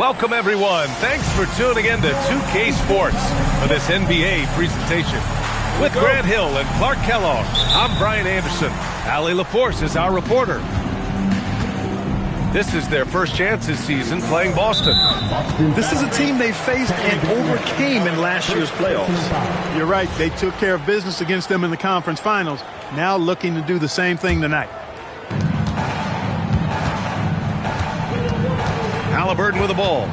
Welcome, everyone. Thanks for tuning in to 2K Sports for this NBA presentation. With Grant Hill and Clark Kellogg, I'm Brian Anderson. Allie LaForce is our reporter. This is their first chance this season playing Boston. This is a team they faced and overcame in last year's playoffs. You're right. They took care of business against them in the conference finals. Now looking to do the same thing tonight. Halliburton with the ball.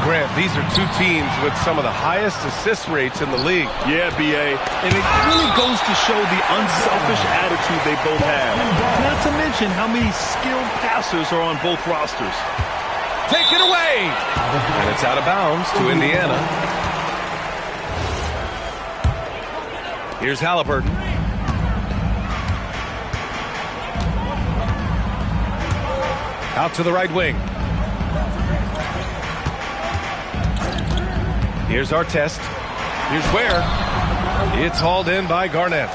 Grant, these are two teams with some of the highest assist rates in the league. Yeah, B.A. And it really goes to show the unselfish attitude they both have. Not to mention how many skilled passers are on both rosters. Take it away! And it's out of bounds to Indiana. Here's Halliburton. Out to the right wing. Here's Artest. Here's Ware. It's hauled in by Garnett.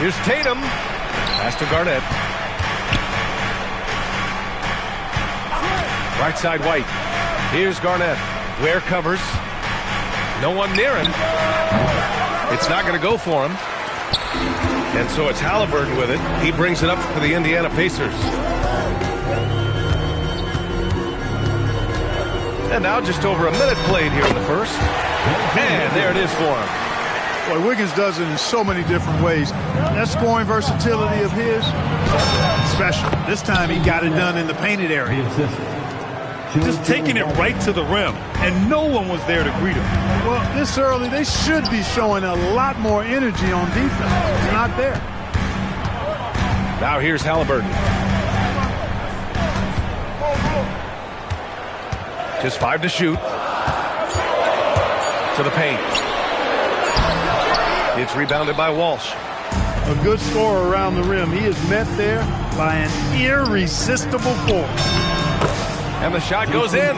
Here's Tatum. Pass to Garnett. Right side White. Here's Garnett. Ware covers. No one near him. It's not going to go for him. And so it's Halliburton with it. He brings it up for the Indiana Pacers. And now just over a minute played here in the first. And there it is for him. Boy, Wiggins does it in so many different ways. That scoring versatility of his, special. This time he got it done in the painted area. Just taking it right to the rim, and no one was there to greet him. Well, this early, they should be showing a lot more energy on defense. It's not there. Now here's Halliburton. Just 5 to shoot. To the paint. It's rebounded by Walsh. A good scorer around the rim. He is met there by an irresistible force. And the shot goes in.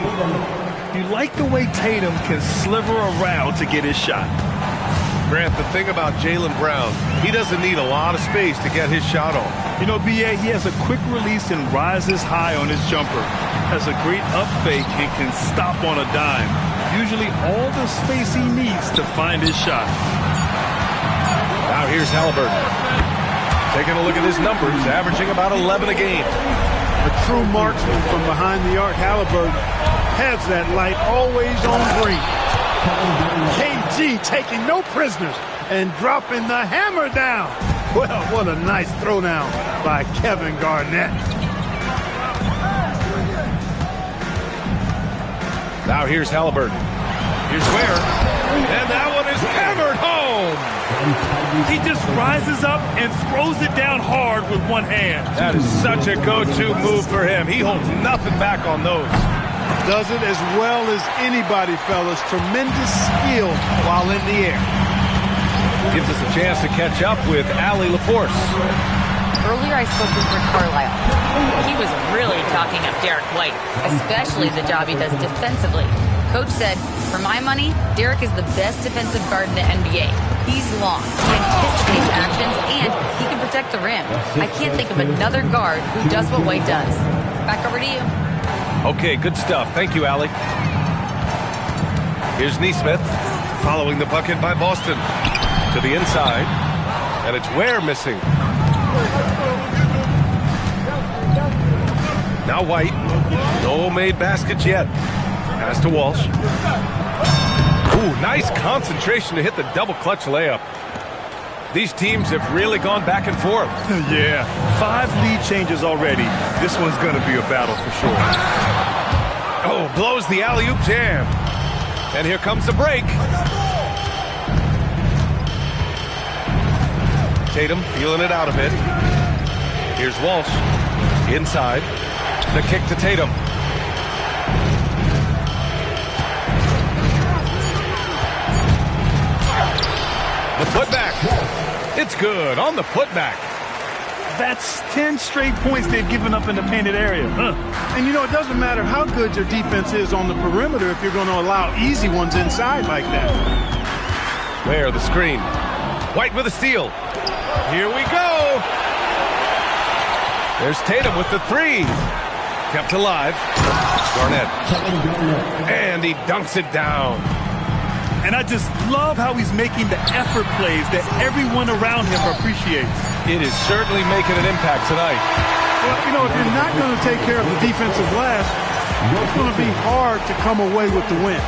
You like the way Tatum can sliver around to get his shot. Grant, the thing about Jaylen Brown, he doesn't need a lot of space to get his shot off. You know, B.A., he has a quick release and rises high on his jumper. Has a great up fake and can stop on a dime. Usually all the space he needs to find his shot. Now here's Halliburton. Taking a look at his numbers, averaging about 11 a game. A true marksman from behind the arc. Halliburton has that light always on green. KG taking no prisoners and dropping the hammer down. Well, what a nice throwdown by Kevin Garnett. Now here's Halliburton. Here's Ware. And that one is hammered home. He just rises up and throws it down hard with one hand. That is such a go-to move for him. He holds nothing back on those. Does it as well as anybody, fellas. Tremendous skill while in the air. Gives us a chance to catch up with Allie LaForce. Earlier I spoke with Rick Carlisle. He was really talking up Derek White, especially the job he does defensively. Coach said, for my money, Derek is the best defensive guard in the NBA. He's long, he anticipates actions, and he can protect the rim. I can't think of another guard who does what White does. Back over to you. Okay, good stuff. Thank you, Allie. Here's Nesmith, following the bucket by Boston. To the inside, and it's Ware missing. Now White. No made baskets yet. Pass to Walsh. Ooh, nice concentration to hit the double clutch layup. These teams have really gone back and forth. Yeah, 5 lead changes already. This one's going to be a battle for sure. Oh, blows the alley-oop jam. And here comes the break. Tatum feeling it out a bit. Here's Walsh. Inside. The kick to Tatum. The putback. It's good on the putback. That's 10 straight points they've given up in the painted area. And, you know, it doesn't matter how good your defense is on the perimeter if you're going to allow easy ones inside like that. Ware the screen. White with a steal. Here we go. There's Tatum with the three. Kept alive. Garnett. And he dunks it down. And I just love how he's making the effort plays that everyone around him appreciates. It is certainly making an impact tonight. Well, you know, if you're not going to take care of the defensive glass, it's going to be hard to come away with the win.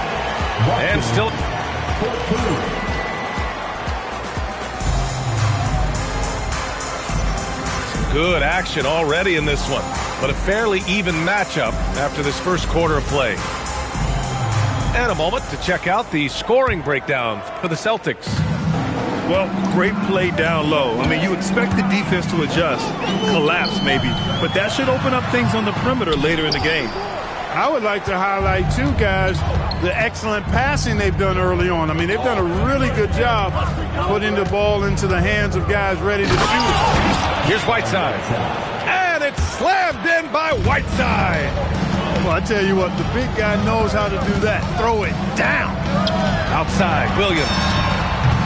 And still... Good action already in this one, but a fairly even matchup after this first quarter of play. And a moment to check out the scoring breakdown for the Celtics. Well, great play down low. I mean, you expect the defense to adjust, collapse maybe, but that should open up things on the perimeter later in the game. I would like to highlight, too, guys, the excellent passing they've done early on. I mean, they've done a really good job putting the ball into the hands of guys ready to shoot. Here's Whiteside. And it's slammed in by Whiteside. Well, I tell you what, the big guy knows how to do that. Throw it down. Outside, Williams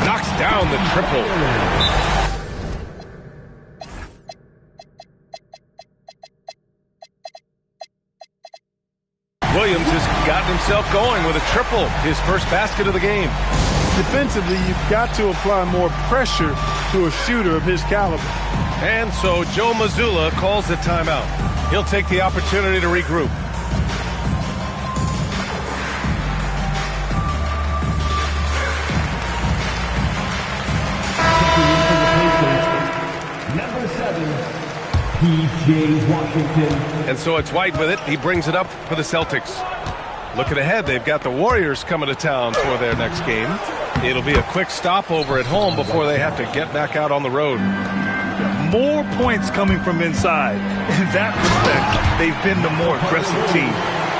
knocks down the triple. Williams has gotten himself going with a triple, his first basket of the game. Defensively, you've got to apply more pressure to a shooter of his caliber. And so Joe Mazzulla calls the timeout. He'll take the opportunity to regroup. Number 7. P.J. Washington. And so it's White with it. He brings it up for the Celtics. Looking ahead, they've got the Warriors coming to town for their next game. It'll be a quick stopover at home before they have to get back out on the road. More points coming from inside. In that respect, they've been the more aggressive team.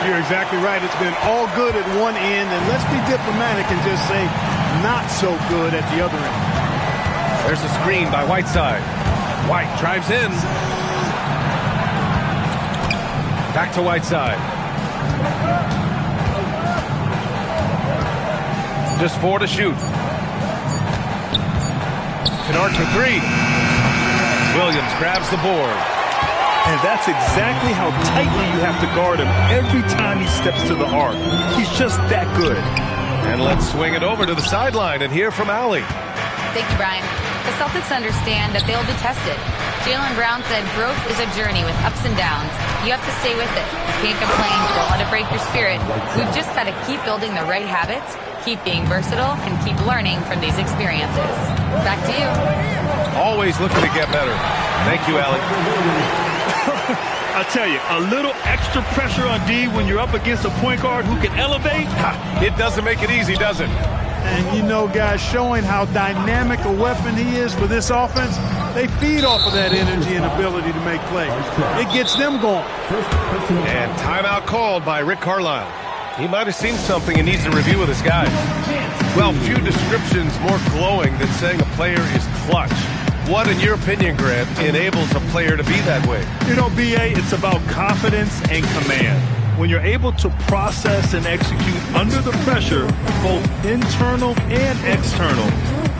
You're exactly right. It's been all good at one end, and let's be diplomatic and just say not so good at the other end. There's a screen by Whiteside. White drives in. Back to Whiteside. Just 4 to shoot. Kennard for 3. Williams grabs the board. And that's exactly how tightly you have to guard him every time he steps to the arc. He's just that good. And let's swing it over to the sideline and hear from Allie. Thank you, Brian. The Celtics understand that they'll be tested. Jaylen Brown said growth is a journey with ups and downs. You have to stay with it. You can't complain. Don't let it break your spirit. We've just got to keep building the right habits, keep being versatile, and keep learning from these experiences. Back to you. Always looking to get better. Thank you, Allie. I tell you, a little extra pressure on D when you're up against a point guard who can elevate. It doesn't make it easy, does it? And, you know, guys, showing how dynamic a weapon he is for this offense, they feed off of that energy and ability to make plays. It gets them going. And timeout called by Rick Carlisle. He might have seen something and needs to review with his guys. Well, few descriptions more glowing than saying a player is clutch. What, in your opinion, Grant, enables a player to be that way? You know, B.A., it's about confidence and command. When you're able to process and execute under the pressure, both internal and external,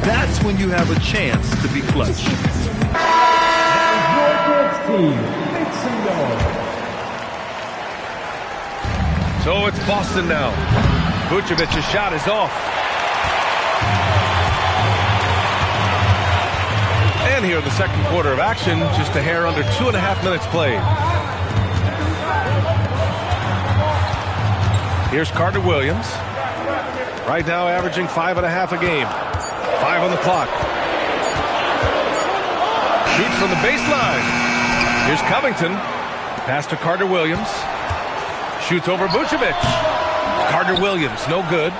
that's when you have a chance to be clutch. So it's Boston now. Vucevic's shot is off. And here in the second quarter of action, just a hair under 2.5 minutes played. Here's Carter Williams. Right now averaging 5.5 a game. 5 on the clock. Shoots from the baseline. Here's Covington. Pass to Carter Williams. Shoots over Vucevic. Carter Williams, no good.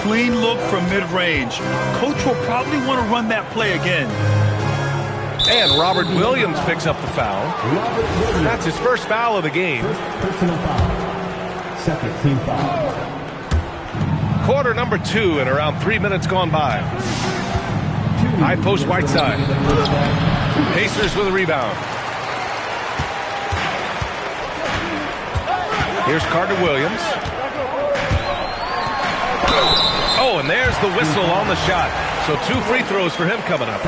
Clean look from mid-range. Coach will probably want to run that play again. And Robert Williams picks up the foul. That's his first foul of the game. Personal foul. Second team foul. Quarter number 2 and around 3 minutes gone by. High post Whiteside. Pacers with a rebound. Here's Carter Williams. Oh, and there's the whistle on the shot. So 2 free throws for him coming up.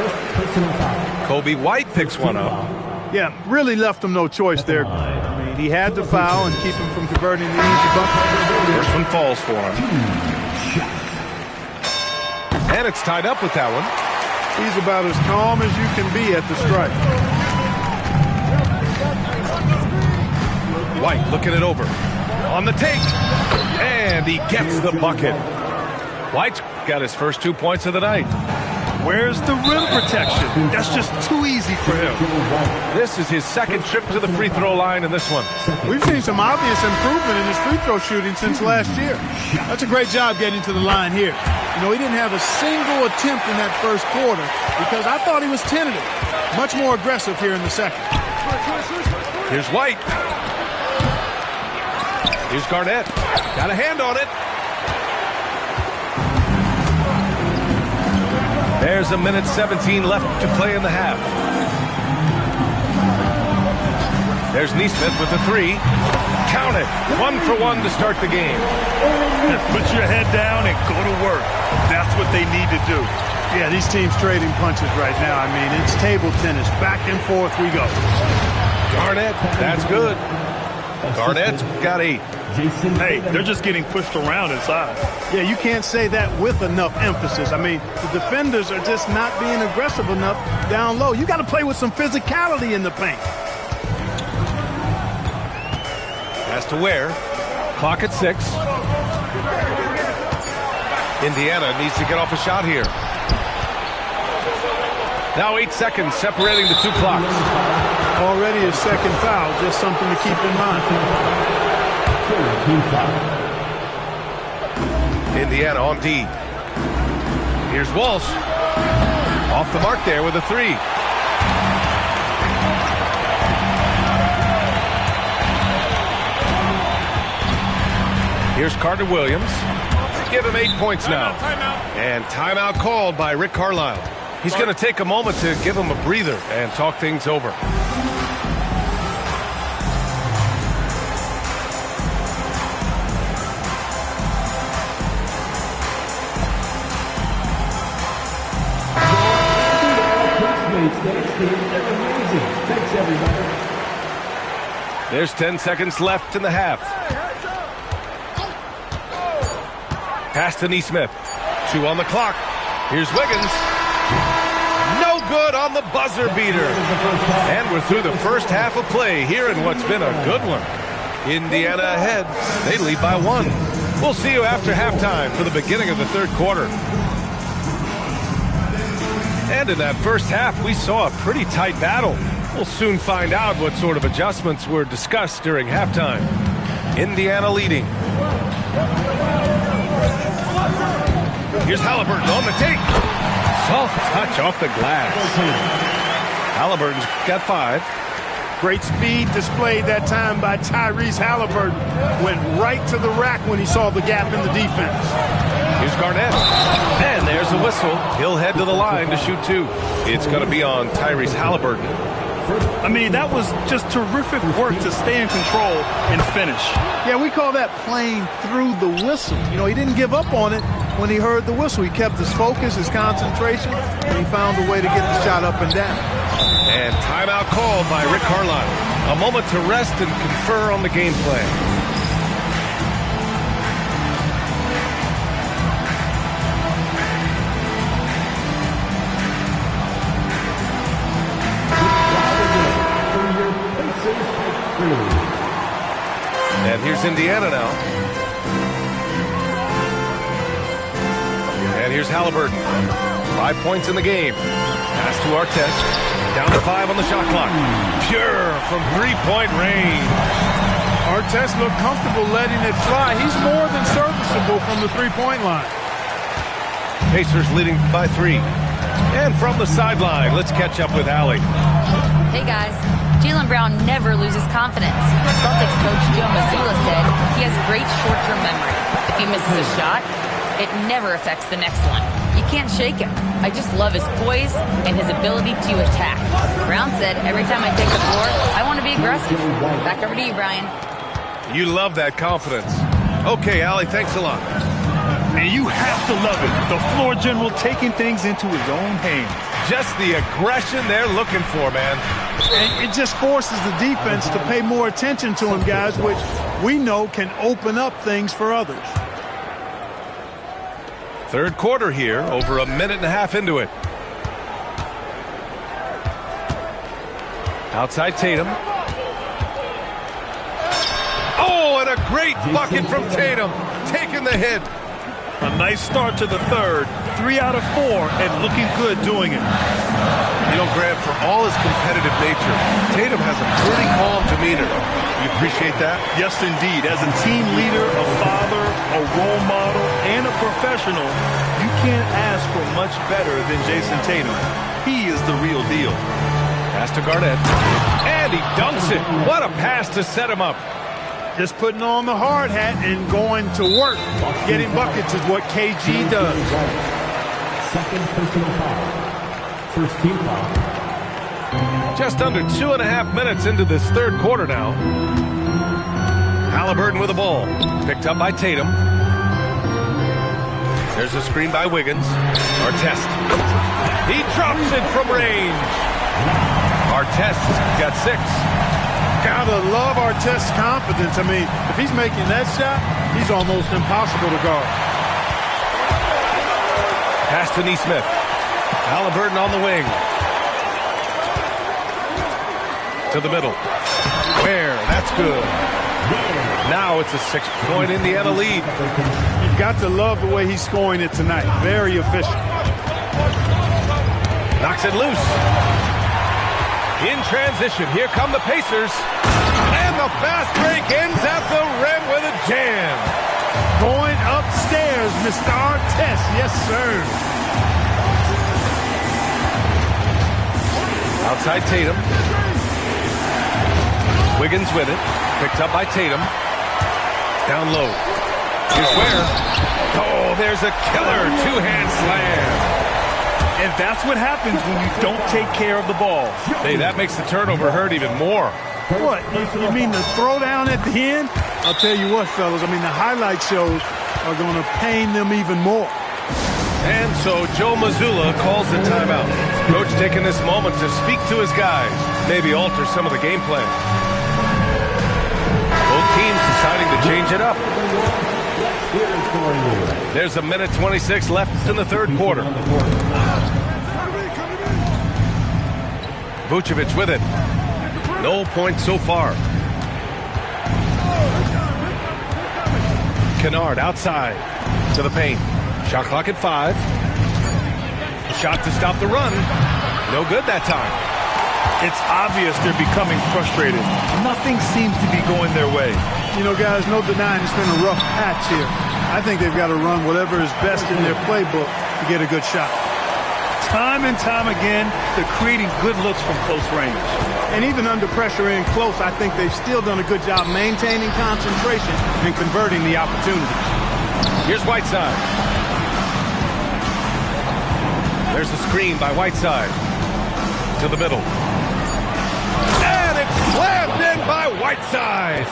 Kobe White picks one up. Yeah, really left him no choice there. I mean, he had to foul and keep him from converting the easy bucket. First one falls for him. And it's tied up with that one. He's about as calm as you can be at the strike. White looking it over. On the take. And he gets the bucket. White's got his first 2 points of the night. Where's the rim protection? That's just too easy for him. This is his second trip to the free throw line in this one. We've seen some obvious improvement in his free throw shooting since last year. That's a great job getting to the line here. You know, he didn't have a single attempt in that first quarter because I thought he was tentative. Much more aggressive here in the second. Here's White. Here's Garnett. Got a hand on it. There's a minute 17 left to play in the half. There's Nesmith with the three. Count it. 1 for 1 to start the game. Just put your head down and go to work. That's what they need to do. Yeah, these teams trading punches right now. I mean, it's table tennis. Back and forth we go. Garnett, that's good. Garnett's got 8. Hey, they're just getting pushed around inside. Yeah, you can't say that with enough emphasis. I mean, the defenders are just not being aggressive enough down low. You got to play with some physicality in the paint. Has to wear. Clock at 6. Indiana needs to get off a shot here. Now 8 seconds separating the 2 clocks. Already a second foul, just something to keep in mind. Indiana on D. Here's Walsh. Off the mark there with a 3. Here's Carter Williams. Give him 8 points now. And timeout called by Rick Carlisle. He's going to take a moment to give him a breather and talk things over. Thanks, everybody. There's 10 seconds left in the half. Pass to Nesmith. 2 on the clock. Here's Wiggins. No good on the buzzer beater. And we're through the first half of play here in what's been a good one. Indiana ahead. They lead by 1. We'll see you after halftime for the beginning of the third quarter. And in that first half, we saw a pretty tight battle. We'll soon find out what sort of adjustments were discussed during halftime. Indiana leading. Here's Halliburton on the take. Soft touch off the glass. Halliburton's got 5. Great speed displayed that time by Tyrese Halliburton. Went right to the rack when he saw the gap in the defense. Here's Garnett. And there's a whistle. He'll head to the line to shoot 2. It's going to be on Tyrese Halliburton. I mean, that was just terrific work to stay in control and finish. Yeah, we call that playing through the whistle. You know, he didn't give up on it when he heard the whistle. He kept his focus, his concentration, and he found a way to get the shot up and down. And timeout called by Rick Carlisle. A moment to rest and confer on the game plan. And here's Indiana now. And here's Halliburton. 5 points in the game. Pass to Artest. Down to 5 on the shot clock. Pure from 3-point range. Artest looked comfortable letting it fly. He's more than serviceable from the 3-point line. Pacers leading by 3. And from the sideline, let's catch up with Allie. Hey, guys. Jaylen Brown never loses confidence. Celtics coach Joe Mazzulla said he has great short-term memory. If he misses a shot, it never affects the next one. You can't shake him. I just love his poise and his ability to attack. Brown said, every time I take the floor, I want to be aggressive. Back over to you, Brian. You love that confidence. Okay, Allie, thanks a lot. And you have to love it. The floor general taking things into his own hands. Just the aggression they're looking for, man. And it just forces the defense to pay more attention to him, guys, which we know can open up things for others. Third quarter here, over a minute and a half into it. Outside Tatum. Oh, and a great bucket from Tatum. Taking the hit. A nice start to the third. 3 out of 4, and looking good doing it. You know, Graham, for all his competitive nature, Tatum has a pretty calm demeanor. You appreciate that? Yes, indeed. As a team leader, a father, a role model, and a professional, you can't ask for much better than Jason Tatum. He is the real deal. Pass to Garnett. And he dunks it. What a pass to set him up. Just putting on the hard hat and going to work. Getting buckets is what KG does. Second personal foul. First team foul. Just under 2.5 minutes into this third quarter now. Halliburton with the ball. Picked up by Tatum. There's a screen by Wiggins. Artest. He drops it from range. Artest got 6. Gotta love Artest's confidence. I mean, if he's making that shot, he's almost impossible to guard. Pass to Neesmith. Halliburton on the wing. To the middle. Where? That's good. Now it's a 6-point Indiana lead. You've got to love the way he's scoring it tonight. Very efficient. Knocks it loose. In transition, here come the Pacers. And the fast break ends at the rim with a jam. Going upstairs, Mr. Artest. Yes, sir. Outside Tatum. Wiggins with it. Picked up by Tatum. Down low. Here's Ware. Oh, there's a killer two-hand slam. And that's what happens when you don't take care of the ball. Hey, that makes the turnover hurt even more. What? You mean the throwdown at the end? I'll tell you what, fellas. I mean, the highlight shows are going to pain them even more. And so Joe Mazzulla calls the timeout. Coach taking this moment to speak to his guys, maybe alter some of the game plan. Both teams deciding to change it up. There's 1:26 left in the third quarter. Vucevic with it. No points so far. Kennard outside to the paint. Shot clock at 5. Shot to stop the run. No good that time. It's obvious they're becoming frustrated. Nothing seems to be going their way. You know, guys, no denying it's been a rough patch here. I think they've got to run whatever is best in their playbook to get a good shot. Time and time again, they're creating good looks from close range. And even under pressure in close, I think they've still done a good job maintaining concentration and converting the opportunity. Here's Whiteside. There's the screen by Whiteside. To the middle. And it's slammed in by Whiteside.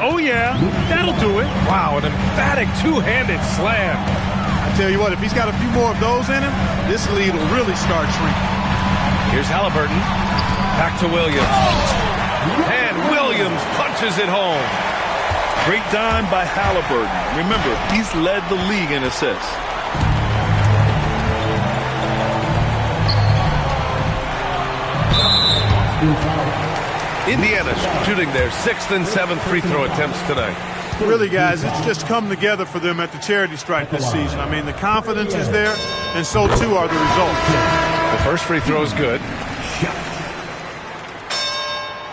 Oh, yeah. That'll do it. Wow, an emphatic two-handed slam. I tell you what, if he's got a few more of those in him, this lead will really start shrinking. Here's Halliburton. Back to Williams. And Williams punches it home. Great dime by Halliburton. Remember, he's led the league in assists. Indiana shooting their 6th and 7th free throw attempts tonight. Really, guys, it's just come together for them at the charity stripe this season. I mean, the confidence is there, and so too are the results. The first free throw is good.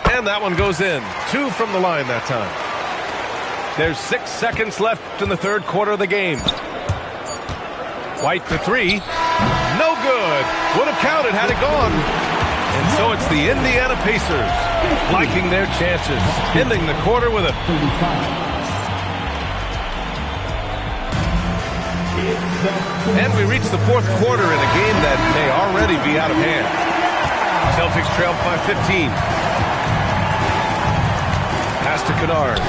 And that one goes in. 2 from the line that time. There's 6 seconds left in the third quarter of the game. White to 3. No good. Would have counted had it gone. And so it's the Indiana Pacers liking their chances, ending the quarter with a... And we reach the fourth quarter in a game that may already be out of hand. Celtics trail by 15. Pass to Kennard.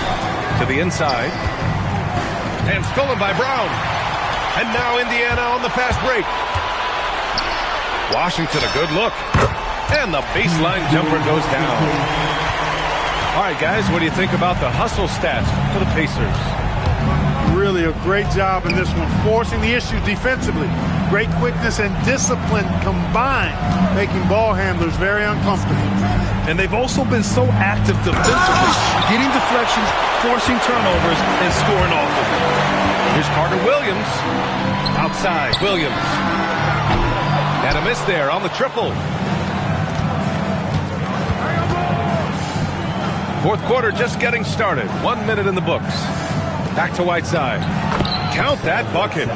To the inside. And stolen by Brown. And now Indiana on the fast break. Washington, a good look. And the baseline jumper goes down. All right, guys, what do you think about the hustle stats for the Pacers? Really a great job in this one, forcing the issue defensively. Great quickness and discipline combined, making ball handlers very uncomfortable. And they've also been so active defensively, getting deflections, forcing turnovers, and scoring off of them. Here's Carter Williams. Outside, Williams. And a miss there on the triple. Fourth quarter just getting started. 1 minute in the books. Back to Whiteside. Count that bucket.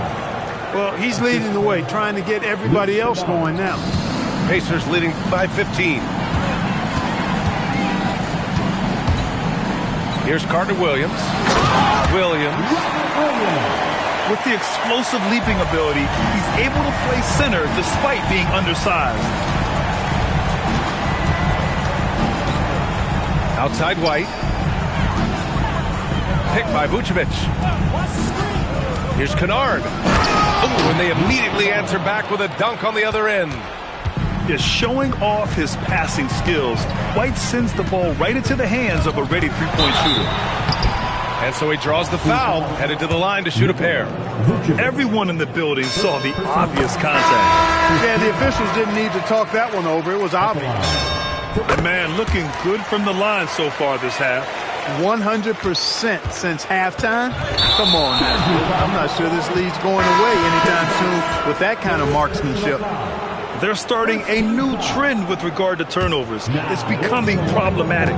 Well, he's leading the way, trying to get everybody else going now. Pacers leading by 15. Here's Carter Williams. Williams. With the explosive leaping ability, he's able to play center despite being undersized. Outside White. Picked by Vucevic. Here's Kennard. Oh, and they immediately answer back with a dunk on the other end. Is showing off his passing skills. White sends the ball right into the hands of a ready three-point shooter. And so he draws the foul, headed to the line to shoot a pair. Everyone in the building saw the obvious contact. Yeah, the officials didn't need to talk that one over. It was obvious. The man looking good from the line so far this half. 100% since halftime? Come on now. I'm not sure this lead's going away anytime soon with that kind of marksmanship. They're starting a new trend with regard to turnovers. It's becoming problematic.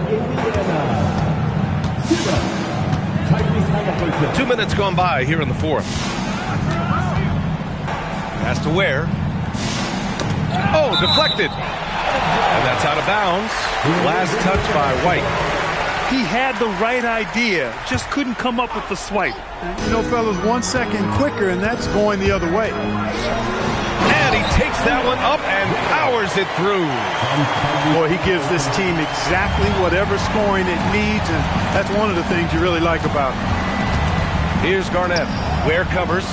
2 minutes gone by here in the fourth. Pass to Ware. Oh, deflected. And that's out of bounds. Last touch by White. He had the right idea, just couldn't come up with the swipe. You know, fellas, 1 second quicker, and that's going the other way. And he takes that one up and powers it through. Boy, he gives this team exactly whatever scoring it needs, and that's one of the things you really like about him. Here's Garnett. Ware covers.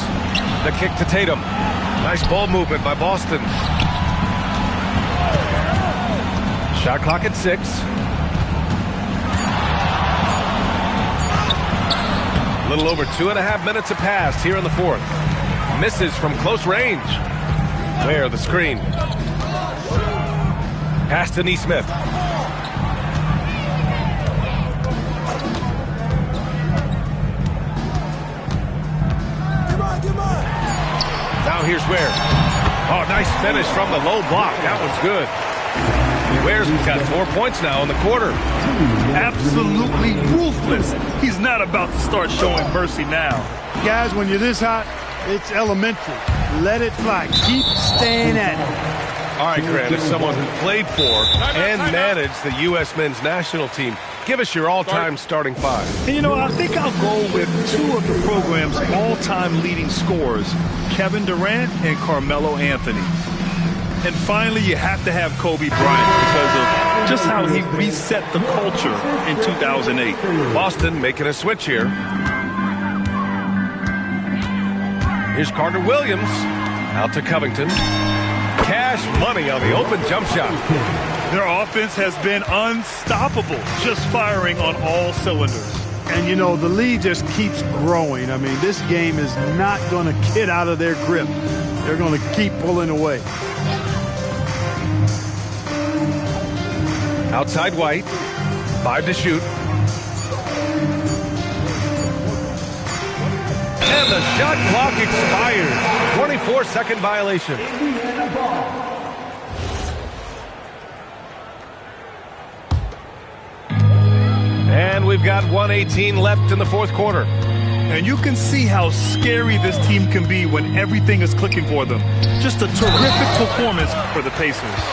The kick to Tatum. Nice ball movement by Boston. Shot clock at 6. A little over 2.5 minutes have passed here in the fourth. Misses from close range. Ware the screen. Pass to Nesmith. Now here's Ware. Oh, nice finish from the low block. That one's good. Ware's got 4 points now in the quarter. Absolutely ruthless. He's not about to start showing mercy now. Guys, when you're this hot, it's elementary. Let it fly. Keep staying at it. All right, Grant, as someone who played for and managed the U.S. men's national team, give us your all-time starting five. And, you know, I think I'll go with two of the program's all-time leading scorers, Kevin Durant and Carmelo Anthony. And finally, you have to have Kobe Bryant because of just how he reset the culture in 2008. Boston making a switch here. Here's Carter Williams out to Covington. Cash money on the open jump shot. Their offense has been unstoppable, just firing on all cylinders. And, you know, the lead just keeps growing. I mean, this game is not going to get out of their grip. They're going to keep pulling away. Outside White. 5 to shoot. And the shot clock expires. 24-second violation. And we've got 1:18 left in the fourth quarter. And you can see how scary this team can be when everything is clicking for them. Just a terrific performance for the Pacers.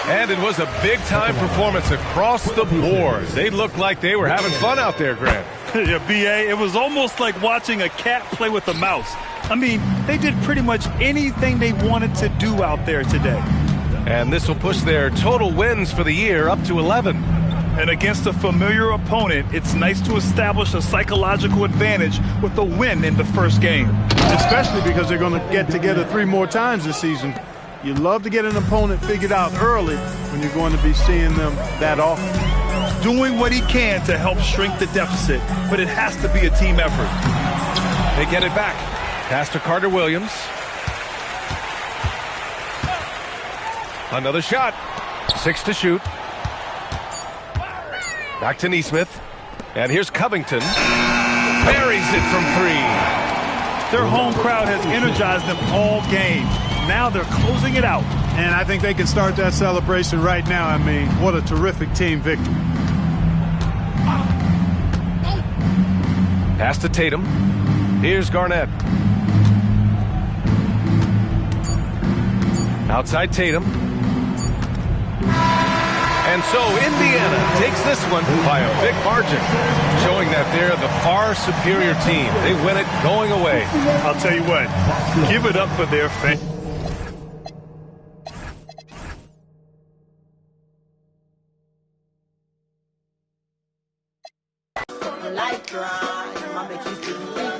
And it was a big-time performance across the board. They looked like they were having fun out there, Grant. Yeah, B.A., it was almost like watching a cat play with a mouse. I mean, they did pretty much anything they wanted to do out there today. And this will push their total wins for the year up to 11. And against a familiar opponent, it's nice to establish a psychological advantage with a win in the first game. Especially because they're going to get together 3 more times this season. You love to get an opponent figured out early when you're going to be seeing them that often. Doing what he can to help shrink the deficit, but it has to be a team effort. They get it back. Pass to Carter Williams. Another shot. 6 to shoot. Back to Neesmith. And here's Covington. Buries it from 3. Their home crowd has energized them all game. Now they're closing it out. And I think they can start that celebration right now. I mean, what a terrific team victory. Pass to Tatum. Here's Garnett. Outside Tatum. And so Indiana takes this one by a big margin, showing that they're the far superior team. They win it going away. I'll tell you what, give it up for their fans. Light grind, I make you see